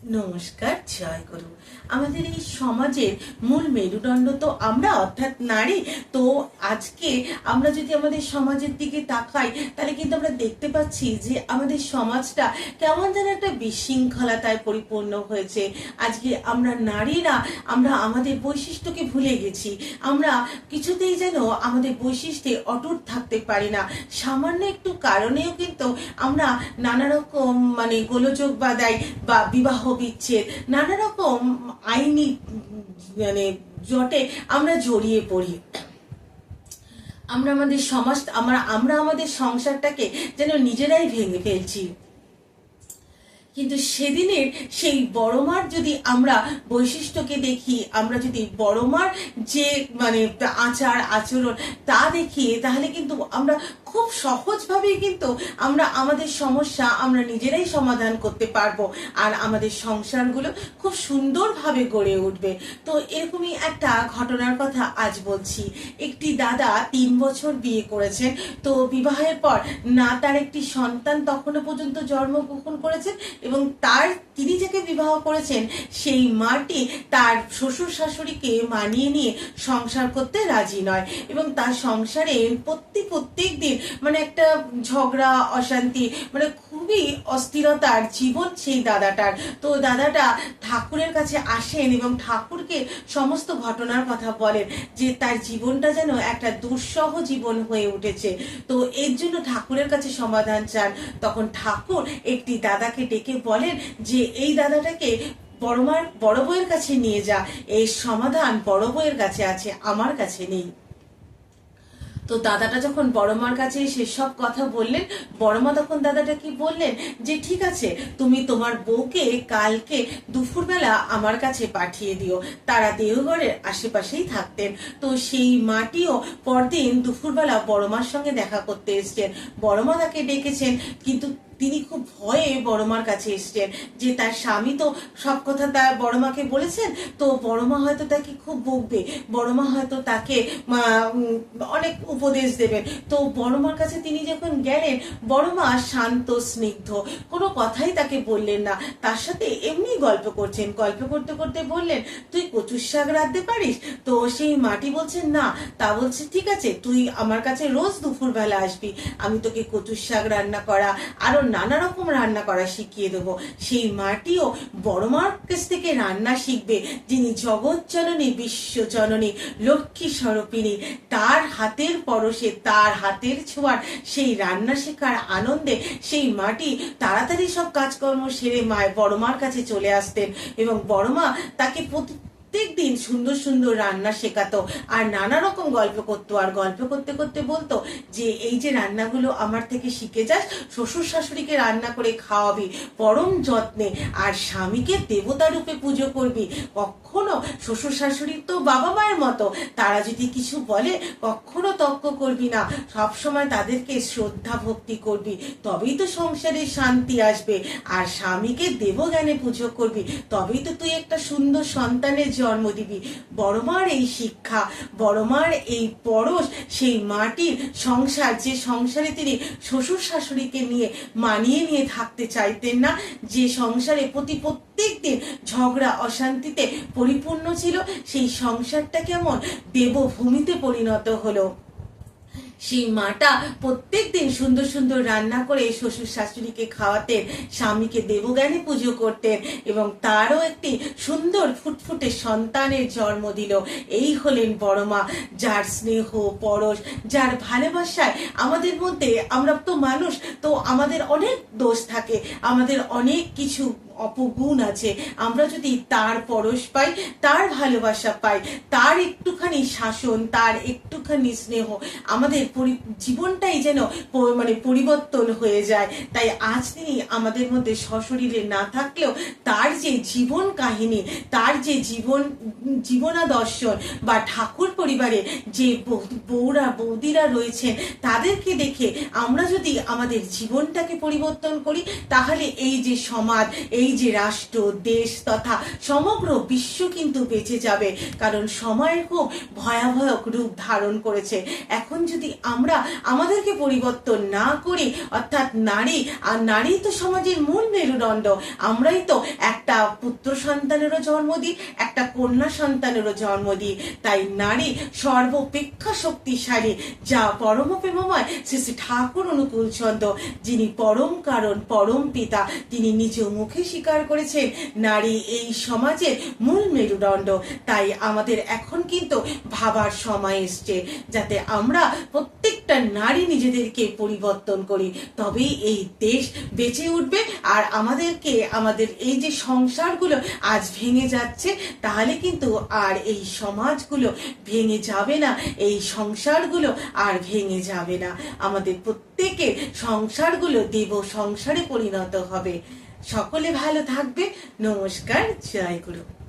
নমস্কার, জয় গুরু। আমাদের এই সমাজের মূল মেরুদণ্ড তো আমরা, অর্থাৎ নারী। তো আজকে আমরা যদি আমাদের সমাজের দিকে তাকাই, তাহলে কিন্তু আমরা দেখতে পাচ্ছি যে আমাদের সমাজটা কেমন যেন একটা বিশৃঙ্খলতায় পরিপূর্ণ হয়েছে। আজকে আমরা নারীরা আমরা আমাদের বৈশিষ্ট্যকে ভুলে গেছি। আমরা কিছুতেই যেন আমাদের বৈশিষ্ট্যে অটুট থাকতে পারি না। সামান্য একটু কারণেও কিন্তু আমরা নানা রকম গোলযোগ বাধাই বা বিবাহ বিচ্ছেদ, নানা রকম আইনি জটে আমরা জড়িয়ে পড়ি। আমরা আমাদের সমাজ আমরা আমাদের সংসারটাকে যেন নিজেরাই ভেঙে ফেলছি। কিন্তু সেদিনের সেই বড় মার যদি আমরা বৈশিষ্ট্যকে দেখি, আমরা যদি বড় মার যে আচার আচরণ তা দেখি, তাহলে কিন্তু আমরা খুব সহজভাবেই কিন্তু আমরা আমাদের সমস্যা আমরা নিজেরাই সমাধান করতে পারবো, আর আমাদের সংসারগুলো খুব সুন্দরভাবে গড়ে উঠবে। তো এরকমই একটা ঘটনার কথা আজ বলছি। একটি দাদা 3 বছর বিয়ে করেছেন। তো বিবাহের পর না তার একটি সন্তান তখনো পর্যন্ত জন্মগ্রহণ করেছেন, এবং তিনি যাকে বিবাহ করেছেন সেই মাটি তার শ্বশুর শাশুড়িকে মানিয়ে নিয়ে সংসার করতে রাজি নয়, এবং তার সংসারে প্রত্যেক দিন একটা ঝগড়া অশান্তি, খুবই অস্থিরতার জীবন সেই দাদাটার। তো দাদাটা ঠাকুরের কাছে আসেন এবং ঠাকুরকে সমস্ত ঘটনার কথা বলেন যে তার জীবনটা যেন একটা দুঃসহ জীবন হয়ে উঠেছে। তো এর জন্য ঠাকুরের কাছে সমাধান চান। তখন ঠাকুর একটি দাদাকে ডেকে বলেন যে এই দাদাটাকে বড় বউয়ের কাছে নিয়ে যা, এই সমাধান বড় বউয়ের কাছে আছে, আমার কাছে নেই। তো দাদাটা যখন বড়মার কাছে এসে সব কথা বললেন, বড়মা তখন দাদাটাকে বললেন যে ঠিক আছে, তুমি তোমার বউকে কালকে দুপুরবেলা আমার কাছে পাঠিয়ে দিও। তারা দেওঘরের আশেপাশেই থাকতেন। তো সেই মাটিও পরদিন দুপুরবেলা বড়মার সঙ্গে দেখা করতে এসছেন। বড়মা তাকে ডেকেছেন, কিন্তু তিনি খুব ভয়ে বড়মার কাছে এসছেন যে তার স্বামী তো সব কথা তার বড়মাকে বলেছেন। তো বড়মা হয়তো তাকে খুব বকবে, বড়মা হয়তো তাকে অনেক উপদেশ দেবেন। তো বড়মার কাছে তিনি যখন গেলেন, বড়মা শান্ত স্নিগ্ধ, কোনো কথাই তাকে বললেন না। তার সাথে এমনি গল্প করছেন, গল্প করতে করতে বললেন, তুই কচুর শাক রাঁধতে পারিস? তো সেই মাটি বলছেন না। তা বলছে ঠিক আছে, তুই আমার কাছে রোজ দুপুরবেলা আসবি, আমি তোকে কচুর শাক রান্না করা আরো নানা রকম রান্না করা শিখিয়ে দেবো। সেই মাটিও বড়মার কাছ থেকে রান্না শিখবে, যিনি জগৎ জননী, বিশ্ব জননী, লক্ষ্মী স্বরূপিণী। তার হাতের পরশে, তার হাতের ছোঁয়ার সেই রান্না শেখার আনন্দে সেই মাটি তাড়াতাড়ি সব কাজকর্ম সেরে বড়মার কাছে চলে আসতেন, এবং বড়মা তাকে প্রত্যেক দিন সুন্দর সুন্দর রান্না শেখাতো আর নানা রকম গল্প করতো। আর গল্প করতে করতে বলতো যে এই যে রান্নাগুলো আমার থেকে শিখে যাস, শ্বশুর শাশুড়িকে রান্না করে খাওয়াবি পরম যত্নে, আর স্বামীকে দেবতা রূপে পুজো করবি। কখনো শ্বশুর শাশুড়ির তো বাবা মায়ের মতো, তারা যদি কিছু বলে কখনো তর্ক করবি না, সবসময় তাদেরকে শ্রদ্ধা ভক্তি করবি, তবেই তো সংসারে শান্তি আসবে। আর স্বামীকে দেবজ্ঞানে পুজো করবি, তবেই তো তুই একটা সুন্দর সন্তানের জন্ম দিবি। বড়মার এই শিক্ষা, বড়মার এই পরশ, সেই মাটির সংসার, যে সংসারে তিনি শ্বশুর শাশুড়িকে নিয়ে মানিয়ে নিয়ে থাকতে চাইতেন না, যে সংসারে প্রত্যেক দিন ঝগড়া অশান্তিতে পরিপূর্ণ ছিল, সেই সংসারটা কেমন দেবভূমিতে পরিণত হলো। সেই মাটা প্রত্যেক দিন সুন্দর সুন্দর রান্না করে শ্বশুর শাশুড়িকে খাওয়াতেন, স্বামীকে দেবজ্ঞানে পুজো করতেন, এবং তারও একটি সুন্দর ফুটফুটে সন্তানের জন্ম দিল। এই হলেন বড়মা, যার স্নেহ পরশ, যার ভালোবাসায় আমাদের মধ্যে, আমরা তো মানুষ, তো আমাদের অনেক দোষ থাকে, আমাদের অনেক কিছু অপগুণ আছে। আমরা যদি তার পরশ পাই, তার ভালোবাসা পাই, তার একটুখানি শাসন, তার একটুখানি স্নেহ, আমাদের জীবনটাই যেন পরিবর্তন হয়ে যায়। তাই আজ তিনি আমাদের মধ্যে সশরীরে না থাকলেও তার যে জীবন কাহিনী, তার যে জীবনাদর্শন বা ঠাকুর পরিবারে যে বউরা বৌদিরা রয়েছেন তাদেরকে দেখে আমরা যদি আমাদের জীবনটাকে পরিবর্তন করি, তাহলে এই যে সমাজ, এই যে রাষ্ট্র, দেশ তথা সমগ্র বিশ্ব কিন্তু বেঁচে যাবে। কারণ সময়ের খুব ভয়াবহ রূপ ধারণ করেছে। এখন যদি আমরা আমাদেরকে পরিবর্তন না করি, অর্থাৎ নারী, আর নারী তো সমাজের মূল মেরুদণ্ড। আমরাই তো একটা পুত্র সন্তানেরও জন্ম দিই, একটা কন্যা সন্তানেরও জন্ম দিই। তাই নারী সর্বাপেক্ষা শক্তিশালী, যা পরম প্রেমময় শ্রী শ্রী ঠাকুর অনুকূল চন্দ্র, যিনি পরম কারণ, পরম পিতা, তিনি নিজ মুখে স্বীকার করেছেন নারী এই সমাজের মূল মেরুদণ্ড। তাই আমাদের এখন কিন্তু ভাবার সময় এসছে, যাতে আমরা প্রত্যেকটা নারী নিজেদেরকে পরিবর্তন করি, তবেই এই দেশ বেঁচে উঠবে। আর আমাদেরকে আমাদের এই যে সংসারগুলো আজ ভেঙে যাচ্ছে, তাহলে কিন্তু আর এই সমাজগুলো ভেঙে যাবে না, এই সংসারগুলো আর ভেঙে যাবে না। আমাদের প্রত্যেকের সংসারগুলো দেব সংসারে পরিণত হবে। সকলে ভালো থাকবে। নমস্কার, জয় গুরু।